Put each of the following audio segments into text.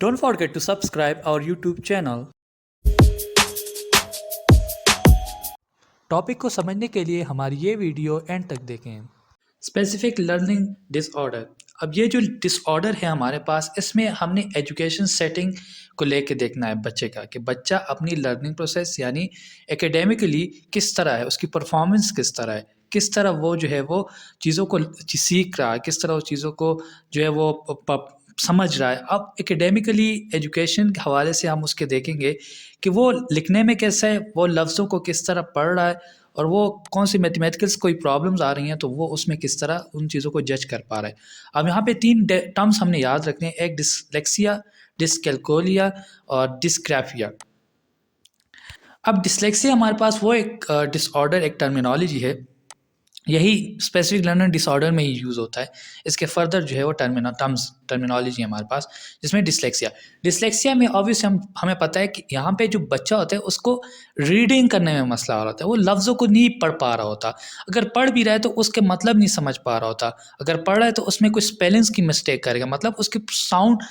Don't forget to subscribe our YouTube channel. Topic को समझने के लिए हमारी ये वीडियो एंड तक देखें। Specific learning disorder. अब ये जो डिसऑर्डर है हमारे पास, इसमें हमने एजुकेशन सेटिंग को लेके देखना है बच्चे का, कि बच्चा अपनी लर्निंग प्रोसेस यानी एकेडमिकली किस तरह है, उसकी परफॉर्मेंस किस तरह है, किस तरह वो जो है वो चीज़ों को सीख रहा है, किस तरह उस चीज़ों को जो है वो समझ रहा है। अब एकेडमिकली एजुकेशन के हवाले से हम उसके देखेंगे कि वो लिखने में कैसा है, वो लफ्ज़ों को किस तरह पढ़ रहा है, और वो कौन सी मैथमेटिकल्स कोई प्रॉब्लम्स आ रही हैं तो वो उसमें किस तरह उन चीज़ों को जज कर पा रहा है। अब यहाँ पे 3 टर्म्स हमने याद रखने हैं, एक डिसलेक्सिया, डिसकैल्कुलिया और डिस्ग्राफिया। अब डिसलेक्सिया हमारे पास वो एक डिसऑर्डर, एक टर्मिनोलॉजी है, यही स्पेसिफिक लर्निंग डिसऑर्डर में ही यूज़ होता है। इसके फर्दर जो है वो टर्मिनोलॉजी है हमारे पास, जिसमें डिसलेक्सिया में ऑब्वियसली हमें पता है कि यहाँ पे जो बच्चा होता है उसको रीडिंग करने में मसला आ रहा होता है, वो लफ्ज़ों को नहीं पढ़ पा रहा होता, अगर पढ़ भी रहा है तो उसके मतलब नहीं समझ पा रहा होता, अगर पढ़ रहा है तो उसमें कुछ स्पेलिंग्स की मिस्टेक करेगा, मतलब उसके साउंड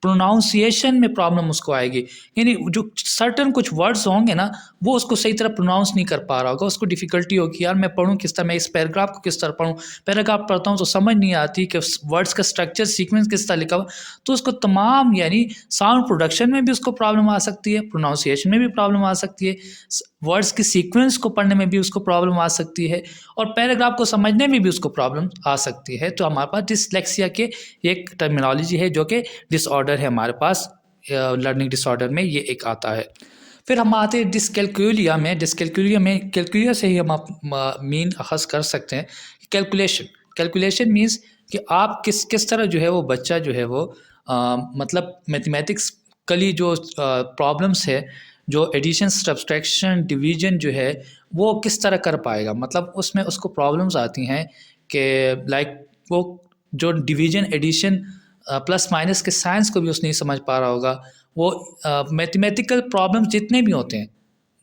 प्रोनाउंसिएशन में प्रॉब्लम उसको आएगी, यानी जो सर्टन कुछ वर्ड्स होंगे ना वो उसको सही तरह प्रोनाउंस नहीं कर पा रहा होगा, उसको डिफ़िकल्टी होगी, यार मैं पढ़ूँ किस तरह, मैं इस पैराग्राफ को किस तरह पढ़ूँ, पैराग्राफ पढ़ता हूँ तो समझ नहीं आती कि वर्ड्स का स्ट्रक्चर सीक्वेंस किस तरह लिखा हुआ, तो उसको तमाम यानी साउंड प्रोडक्शन में भी उसको प्रॉब्लम आ सकती है, प्रोनाउंसिएशन में भी प्रॉब्लम आ सकती है, वर्ड्स की सीक्वेंस को पढ़ने में भी उसको प्रॉब्लम आ सकती है, और पैराग्राफ को समझने में भी उसको प्रॉब्लम आ सकती है। तो हमारे पास डिसलेक्सिया के एक टर्मिनोलॉजी है जो कि डिसऑर्डर है हमारे पास, लर्निंग डिसऑर्डर में ये एक आता है। फिर हम आते हैं डिसकैल्कुलिया में। कैलकुलिया से ही हम मीन अखज़ कर सकते हैं। कैलकुलेशन मीन्स कि आप किस तरह जो है वो बच्चा जो है वो मतलब मैथमेटिक्सकली जो प्रॉब्लम्स है, जो एडिशन, सब्सट्रैक्शन, डिवीजन जो है वो किस तरह कर पाएगा, मतलब उसमें उसको प्रॉब्लम्स आती हैं कि लाइक वो जो डिवीजन, एडिशन, प्लस माइनस के साइंस को भी उसने नहीं समझ पा रहा होगा, वो मैथमेटिकल प्रॉब्लम्स जितने भी होते हैं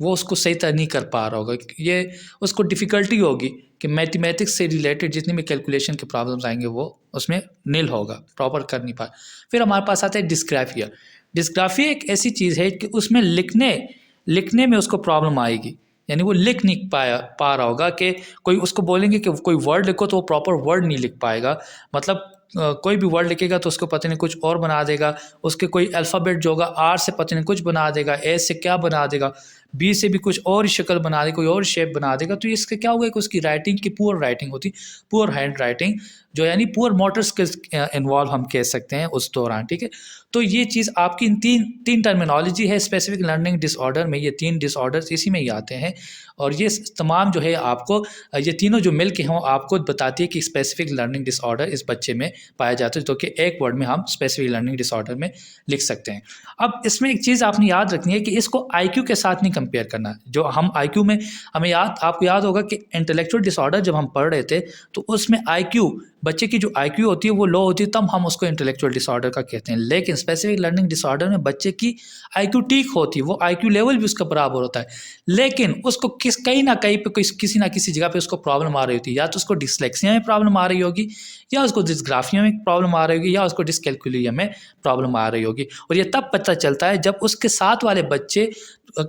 वो उसको सही तरह नहीं कर पा रहा होगा, ये उसको डिफ़िकल्टी होगी कि मैथमेटिक्स से रिलेटेड जितने भी कैलकुलेशन के प्रॉब्लम्स आएंगे वो उसमें नील होगा, प्रॉपर कर नहीं पाए। फिर हमारे पास आता है डिस्ग्राफिया। डिस्ग्राफिया एक ऐसी चीज़ है कि उसमें लिखने में उसको प्रॉब्लम आएगी, यानी वो लिख नहीं पा रहा होगा, कि कोई उसको बोलेंगे कि कोई वर्ड लिखो तो वो प्रॉपर वर्ड नहीं लिख पाएगा, मतलब कोई भी वर्ड लिखेगा तो उसको पता नहीं कुछ और बना देगा, उसके कोई अल्फ़ाबेट जो होगा आर से पता नहीं कुछ बना देगा, ए से क्या बना देगा, बी से भी कुछ और ही शक्ल बना देगा, कोई और शेप बना देगा, तो इससे क्या होगा कि उसकी राइटिंग की पुअर राइटिंग होती, पुअर हैंड राइटिंग, जो यानी पुअर मोटर स्किल्स इन्वॉल्व हम कह सकते हैं उस दौरान, ठीक है। तो ये चीज़ आपकी इन तीन टर्मिनोलॉजी है स्पेसिफिक लर्निंग डिसऑर्डर में, ये 3 डिसऑर्डर्स इसी में ही आते हैं, और ये तमाम जो है आपको ये तीनों जो मिल के हों आपको बताती है कि स्पेसिफिक लर्निंग डिसऑर्डर इस बच्चे में पाया जाता है, तो कि एक वर्ड में हम स्पेसिफिक लर्निंग डिसऑर्डर में लिख सकते हैं। अब इसमें एक चीज़ आपने याद रखनी है कि इसको आईक्यू के साथ नहीं कंपेयर करना। जो हम आईक्यू में आपको याद होगा कि इंटेलेक्चुअल डिसऑर्डर जब हम पढ़ रहे थे तो उसमें आईक्यू, बच्चे की जो आईक्यू होती है वो लो होती है, तब हम उसको इंटेलेक्चुअल डिसऑर्डर का कहते हैं। लेकिन स्पेसिफिक लर्निंग डिसऑर्डर में बच्चे की आईक्यू ठीक होती है, वो आईक्यू लेवल भी उसका बराबर होता है, लेकिन उसको कहीं ना कहीं पे किसी ना किसी जगह पे उसको प्रॉब्लम आ रही होती है, या तो उसको डिसलेक्सिया में प्रॉब्लम आ रही होगी, या उसको डिस्ग्राफिया में प्रॉब्लम आ रही होगी, या उसको डिसकैल्कुलिया में प्रॉब्लम आ रही होगी। और ये तब पता चलता है जब उसके साथ वाले बच्चे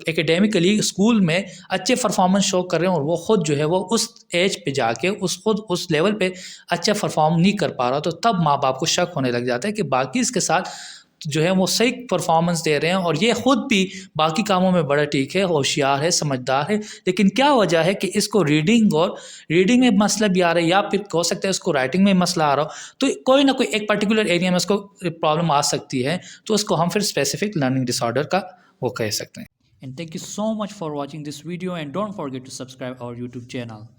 एकेडमिकली स्कूल में अच्छे परफॉर्मेंस शो कर रहे हैं और वो खुद जो है वो उस एज पे जाके उस लेवल पे अच्छा परफॉर्म नहीं कर पा रहा, तो तब माँ बाप को शक होने लग जाता है कि बाकी इसके साथ जो है वो सही परफॉर्मेंस दे रहे हैं और ये खुद भी बाकी कामों में बड़ा ठीक है, होशियार है, समझदार है, लेकिन क्या वजह है कि इसको रीडिंग में मसला भी आ रहा है, या फिर हो सकता है इसको राइटिंग में मसला आ रहा हो, तो कोई ना कोई एक पर्टिकुलर एरिया में उसको प्रॉब्लम आ सकती है, तो उसको हम फिर स्पेसिफिक लर्निंग डिसऑर्डर का वो कह सकते हैं। And thank you so much for watching this video, and don't forget to subscribe our YouTube channel.